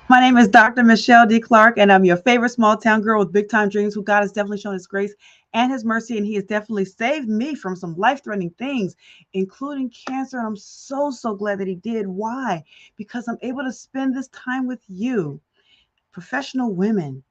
My name is Dr. MicheleDClark, and I'm your favorite small town girl with big time dreams who God has definitely shown his grace and his mercy, and he has definitely saved me from some life threatening things, including cancer. And I'm so, so glad that he did. Why? Because I'm able to spend this time with you, professional women,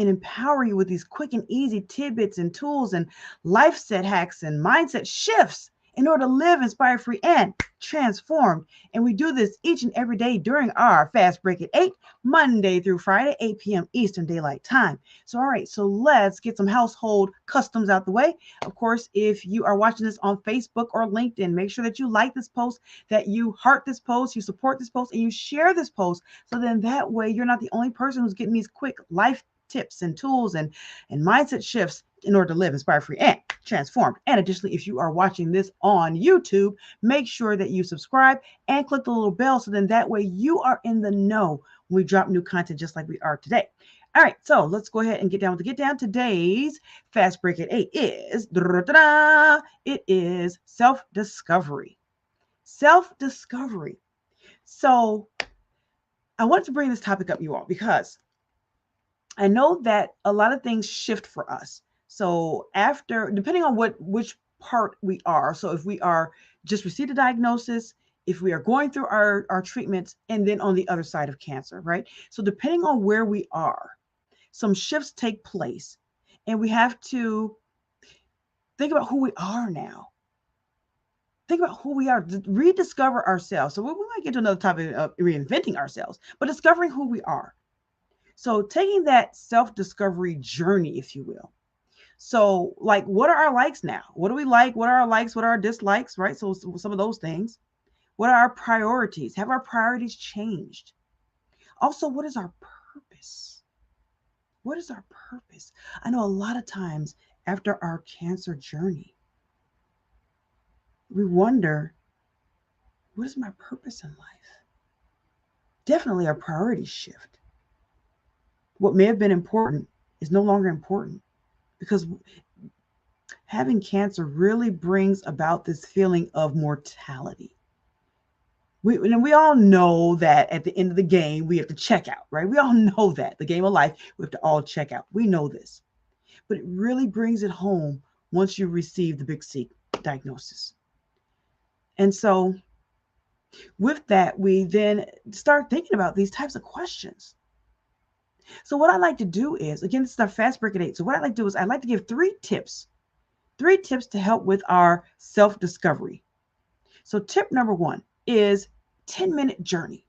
and empower you with these quick and easy tidbits and tools and life set hacks and mindset shifts in order to live inspired, free, and transformed. And we do this each and every day during our fast break at 8, Monday through Friday, 8 p.m. Eastern Daylight Time. So, all right, so let's get some household customs out the way. Of course, if you are watching this on Facebook or LinkedIn, make sure that you like this post, that you heart this post, you support this post, and you share this post. So then that way you're not the only person who's getting these quick life tips and tools and mindset shifts in order to live inspired, free, and transformed. And additionally, if you are watching this on YouTube, make sure that you subscribe and click the little bell so then that way you are in the know when we drop new content just like we are today. All right, so let's go ahead and get down with the get down. Today's fast break at 8 is it is self-discovery. Self-discovery. So I wanted to bring this topic up, you all, because I know that a lot of things shift for us. So after, depending on which part we are, so if we are just received a diagnosis, if we are going through our treatments, and then on the other side of cancer, right? So depending on where we are, some shifts take place, and we have to think about who we are now. Think about who we are, rediscover ourselves. So we might get to another topic of reinventing ourselves, but discovering who we are. So taking that self-discovery journey, if you will. So like, what are our likes now? What do we like? What are our likes? What are our dislikes? Right? So some of those things. What are our priorities? Have our priorities changed? Also, what is our purpose? What is our purpose? I know a lot of times after our cancer journey, we wonder, what is my purpose in life? Definitely our priorities shift. What may have been important is no longer important because having cancer really brings about this feeling of mortality. We all know that at the end of the game, we have to check out, right? We all know that the game of life, we have to all check out. We know this, but it really brings it home once you receive the big C diagnosis. And so with that, we then start thinking about these types of questions. So what I like to do is, again, this is our fast break at 8. So what I like to do is I like to give three tips to help with our self-discovery. So tip number 1 is 10-minute journey.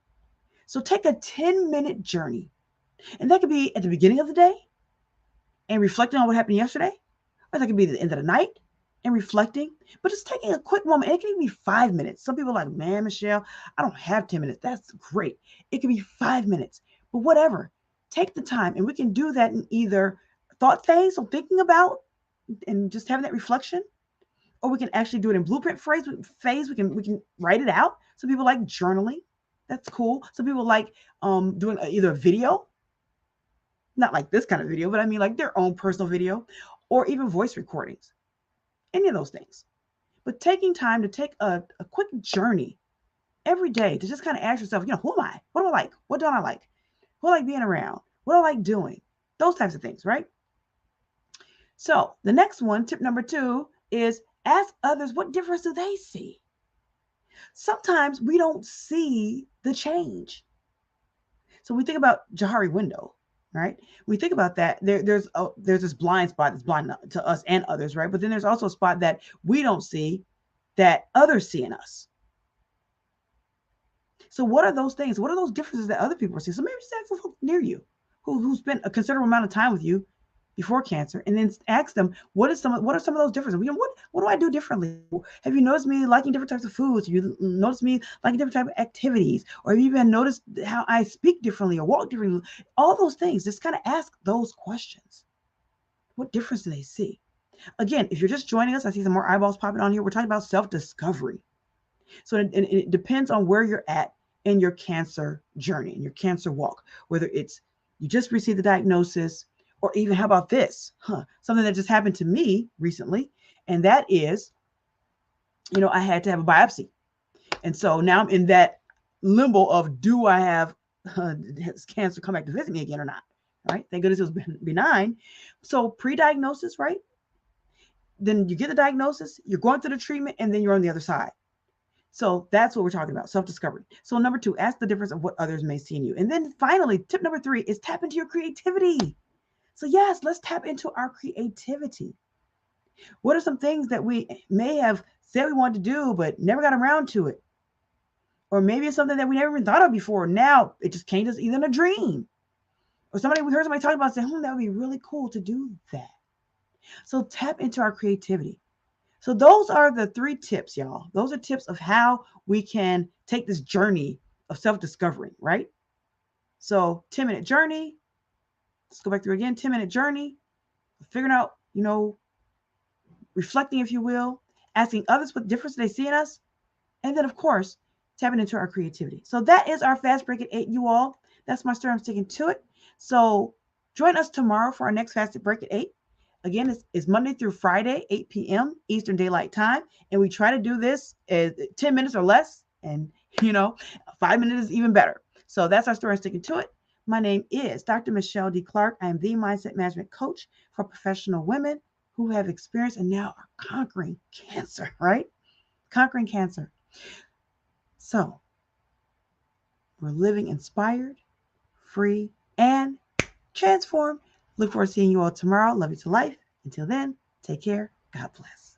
So take a 10-minute journey. And that could be at the beginning of the day and reflecting on what happened yesterday. Or that could be at the end of the night and reflecting. But just taking a quick moment. And it can even be 5 minutes. Some people are like, man, Michelle, I don't have 10 minutes. That's great. It could be 5 minutes. But whatever. Take the time. And we can do that in either thought phase, so thinking about and just having that reflection, or we can actually do it in blueprint phase. We can write it out. Some people like journaling. That's cool. Some people like doing either a video, not like this kind of video, but I mean like their own personal video, or even voice recordings. Any of those things. But taking time to take a quick journey every day to just kind of ask yourself, who am I? What do I like? What don't I like? Who I like being around? What do I like doing? Those types of things, right? So the next one, tip number 2, is ask others what difference do they see. Sometimes we don't see the change. So we think about Johari window, right? We think about that. There's this blind spot that's blind to us and others, right? But then there's also a spot that we don't see that others see in us. So what are those things? What are those differences that other people see? So maybe just ask folks near you who spent a considerable amount of time with you before cancer, and then ask them, what are some of those differences? What do I do differently? Have you noticed me liking different types of foods? Have you noticed me liking different types of activities? Or have you even noticed how I speak differently or walk differently? All those things, just kind of ask those questions. What difference do they see? Again, if you're just joining us, I see some more eyeballs popping on here. We're talking about self-discovery. So it depends on where you're at in your cancer journey, in your cancer walk, whether it's you just received the diagnosis, or even how about this? Something that just happened to me recently, and that is, I had to have a biopsy. And so now I'm in that limbo of, do I have has cancer come back to visit me again or not. Right? Thank goodness it was benign. So pre-diagnosis, right? Then you get the diagnosis, you're going through the treatment, and then you're on the other side. So that's what we're talking about, self-discovery. So number 2, ask the difference of what others may see in you. And then finally, tip number 3 is tap into your creativity. So yes, let's tap into our creativity. What are some things that we may have said we wanted to do, but never got around to it? Or maybe it's something that we never even thought of before. Now it just came to us either in a dream. Or we heard somebody talking about saying, that would be really cool to do that. So tap into our creativity. So those are the 3 tips, y'all. Those are tips of how we can take this journey of self-discovery, right? So 10-minute journey. Let's go back through again. 10-minute journey. Figuring out, reflecting, if you will, asking others what difference they see in us. And then, of course, tapping into our creativity. So that is our Fast Break at 8, you all. That's my story. I'm sticking to it. So join us tomorrow for our next Fast Break at 8. Again, it's Monday through Friday, 8 p.m. Eastern Daylight Time. And we try to do this 10 minutes or less. And, 5 minutes is even better. So that's our story. I'm sticking to it. My name is Dr. MicheleDClark. I am the Mindset Management Coach for professional women who have experienced and now are conquering cancer, right? Conquering cancer. So we're living inspired, free, and transformed. Look forward to seeing you all tomorrow. Love you to life. Until then, take care. God bless.